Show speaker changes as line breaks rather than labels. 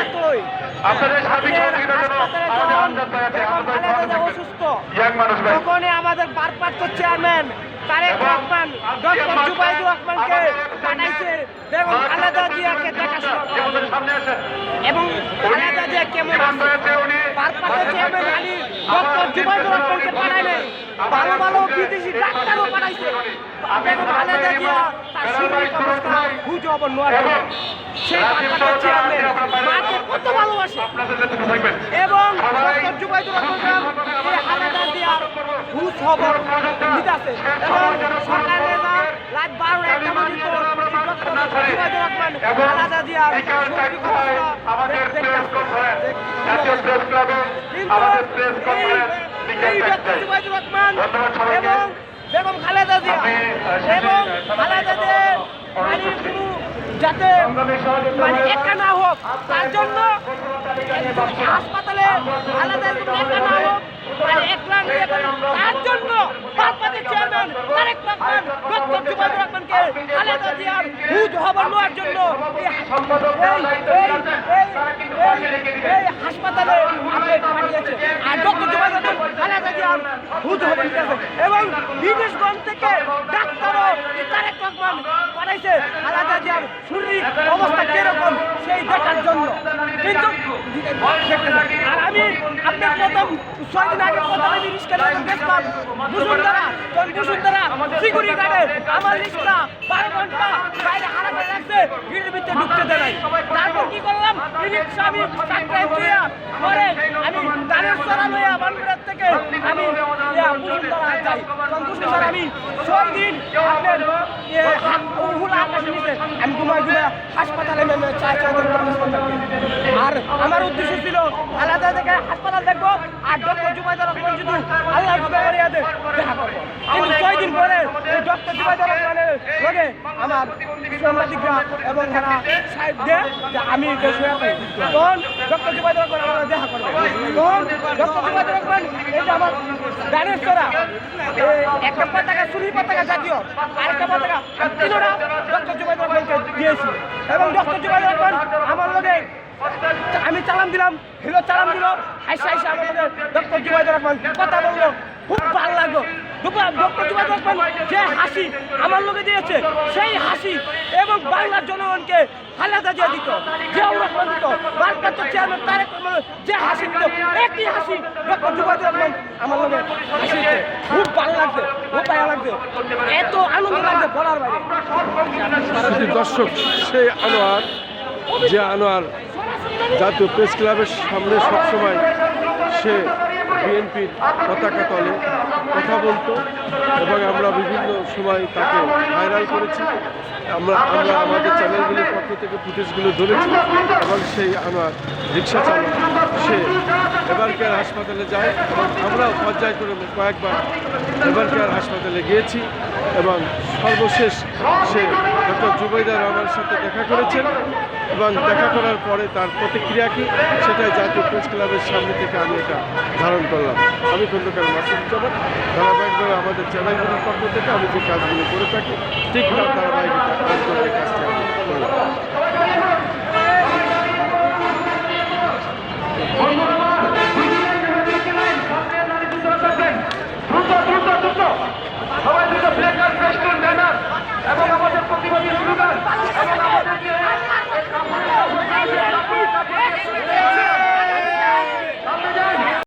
এতই
আপনাদের সার্বিক সহযোগিতার জন্য আমাদের আমজাদ ভাই আছে, আমজাদ ভাই
অসুস্থ
ইয়াং মানুষ ভাই।
তখনই আমাদের ভারপ্রাপ্ত চেয়ারম্যান তারেক রহমান ডক্টর জুবাইদুর রহমানকে পাঠাইছে বেগম খালেদা জিয়াকে দেখাশোনা করার জন্য।
সামনে আসেন।
এবং খালেদা জিয়া কেমন আছে ভারপ্রাপ্ত চেয়ারম্যান আলী ডক্টর জুবাইদুর রহমানকে পাঠায় নাই, ভালো ভালো বিদেশি ডাক্তারও পাঠাইছে বেগম খালেদা জিয়া তার শারীরিক অবস্থা বুঝে হবার নোয়ার জন্য। সেই ভারপ্রাপ্ত চেয়ারম্যান মাকে কত ভালোবাসে এবং ডক্টর জুবাইদুর রহমান এই খালেদা জিয়ার হুঁশ খবর দিতেছে এবং সকালে রাত 12-1টা পর্যন্ত ডক্টর জুবাইদুর রহমান খালেদা জিয়ার শারীরিক অবস্থা এই ডক্টর জুবাইদুর রহমান এবং বেগম খালেদা জিয়া এবং খালেদা জিয়ার যাতে মানে একা না হোক তার জন্য হাসপাতালে আলাদা একা না হোক মানে একলা তার জন্য ভারপ্রাপ্ত চেয়ারম্যান তারেক রহমান ডক্টর জুবাইদুর রহমানকে খালেদা জিয়ার হুঁশ খবর নেওয়ার জন্য এই হাসপাতালে পাঠিয়েছে আর ডক্টর জুবাইদুর রহমান খালেদা জিয়ার হুঁশ খবর নিতেছে এবং বিদেশগঞ্জ থেকে ডাক্তারও তারেক রহমান পাঠাইছে খালেদা জিয়ার শারীরিক অবস্থা কিরকম সেই দেখার জন্য। কিন্তু আর আমি আপনার প্রথম 6 দিন আগে প্রথম আমি রিক্সা দেখলাম বসুন্ধরা সিকিউরিটি গার্ডে আমার রিক্সা 12 ঘন্টা বাইরে হারা করে রাখছে, ভিড়ের ভিতরে ঢুকতে দেয় নাই। তারপর কি করলাম এই রিক্সা আমি চাকরায় দিয়ে পরে আমি গানের চড়া লইয়া বানপুরের থেকে আমি বসুন্ধরা যাই। বসুন্ধরা আমি 6 দিন আপনার হুলা আকাশে নিচে আমি ঘুমাই হাসপাতালে নেমে আর আমার উদ্দেশ্য ছিল আলাদা থেকে হাসপাতাল দেখবো আর ডক্টর জুবাইদুর রহমান যদি আল্লাহ দেখা করবো। কিন্তু 6 দিন পরে এই ডক্টর জুবাইদুর রহমানের লগে আমার সাংবাদিকরা এবং যারা সাহেব দেয় যে আমি শুয়ে পাই তখন ডক্টর জুবাইদুর রহমান আমার দেখা করবে। তখন ডক্টর জুবাইদুর রহমান এই যে আমার গানের চড়া একটা পতাকা সুরি পতাকা জাতীয় আরেকটা পতাকা তিনোটা ডক্টর জুবাইদুর রহমানকে দিয়েছি এবং ডক্টর জুবাইদুর রহমান আমার লগে আমি চালাম দিলাম হিলো চালাম দিল হাইসা আমার লগে ডক্টর জুবাইদুর রহমান কথা বললো, খুব ভালো লাগলো। ডক্টর জুবাইদুর রহমান যে হাসি আমার লোকে দিয়েছে সেই হাসি এবং বাংলার জনগণকে খালেদা জিয়া দিত, জিয়াউর রহমান দিত, ভারপ্রাপ্ত চেয়ারম্যান তারেক রহমান যে হাসি দিত একই হাসি ডক্টর জুবাইদুর রহমান আমার লোকে হাসিতে খুব ভালো লাগছে, খুব ভালো লাগছে, এত আনন্দ লাগছে বলার বাইরে।
দর্শক সেই আনোয়ার যে আনোয়ার জাতীয় প্রেস ক্লাবের সামনে সবসময় সে বিএনপির পতাকা তলে কথা বলতো এবং আমরা বিভিন্ন সময় তাকে ভাইরাল করেছি। আমরা আমাদের চ্যানেলগুলির পক্ষ থেকে ফুটেজগুলো ধরেছি এবং সেই আনোয়ার রিক্সা চালক সে এভার কেয়ার হাসপাতালে যায় এবং আমরাও পর্যায়ক্রমে কয়েকবার এভার কেয়ার হাসপাতালে গিয়েছি এবং সর্বশেষ সে ডক্টর জুবাইদুর রহমানের সাথে দেখা করেছেন এবং দেখা করার পরে তার প্রতিক্রিয়া কী সেটাই জাতীয় প্রেস ক্লাবের সামনে থেকে আমি এটা ধারণ করলাম। আমি খন্দকার মাসুদুজ্জামান, ধারাবাহিকভাবে আমাদের চ্যানেলগুলির পক্ষ থেকে আমি যে কাজগুলো করে থাকি ঠিক তার ধারাবাহিকতা কাজগুলোর কাজটা আমি করলাম।